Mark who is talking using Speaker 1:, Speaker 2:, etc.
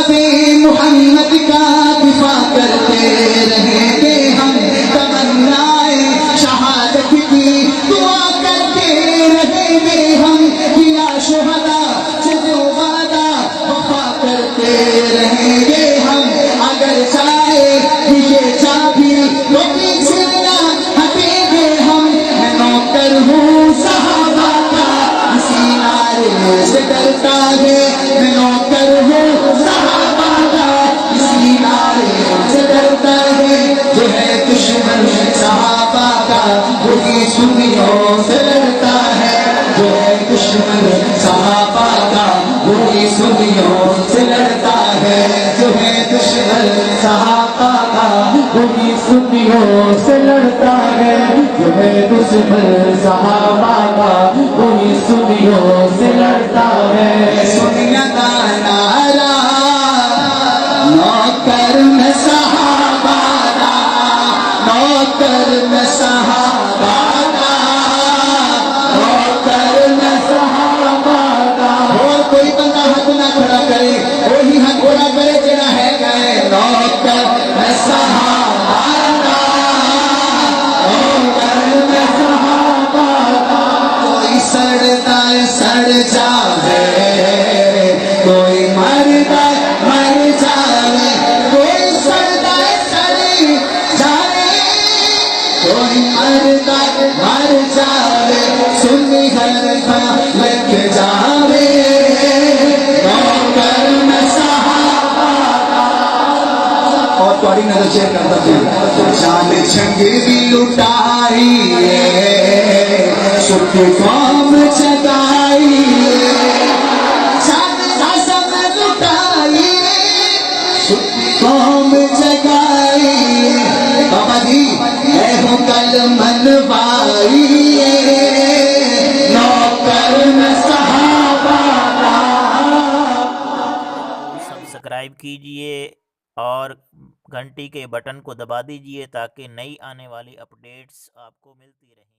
Speaker 1: محمد کا دفاع کرتے رہیں گے ہم، تمنائے شہادت کی دعا کرتے رہیں گے ہم، کیا شہداء سے جو وعدہ وفا کرتے رہیں گے ہم، اگر چاہے یہ چابی تو پیچھے نہ ہٹیں گے ہم، میں نوکر ہوں صحابہ کا اسی نعرے سے ڈرتا ہے، میں نوکر ہوں صحابہ کا اسی نعرے سے ڈرتا ہے، جو ہے دشمن صحابہ کا وہی سنیوں سے لڑتا ہے، جو ہے دشمن صحابہ کا وہی سنیوں سے لڑتا ہے، جو ہے دشمن صحابہ کا وہی سنیوں سے لڑتا ہے، جو ہے دشمن صحابہ کا وہی سنیوں سے لڑتا ہے، سنیا کا نعرہ نوکر میں صحابہ دا، نوکر میں صحابہ دا، نوکر میں صحابہ دا، اور کوئی بندہ ہاتھ نہ کھڑا کرے، وہی ہاتھ کھڑا کرے جڑا ہے گئے، نوکر میں صحابہ دا، نوکر میں صحابہ دا، کوئی سڑتا سڑ جاوے، کوئی مرتا مر جاوے، کوئی سڑتا سڑ جاوے، کوئی مرتا مر جاوے، سنی ہر لگ جاوے، نوکر میں صحابہ دا۔ اور تھوڑی نظر چیک کرتا تھا، جان چھنگی بھی لٹائی سکھ قوم جگائی، جان عزم لٹائی سکھ قوم جگائی، بابا جی اے ہو کل منوائی، نوکر میں صحابہ دا۔
Speaker 2: سبسکرائب کیجئے اور گھنٹی کے بٹن کو دبا دیجئے تاکہ نئی آنے والی اپڈیٹس آپ کو ملتی رہیں۔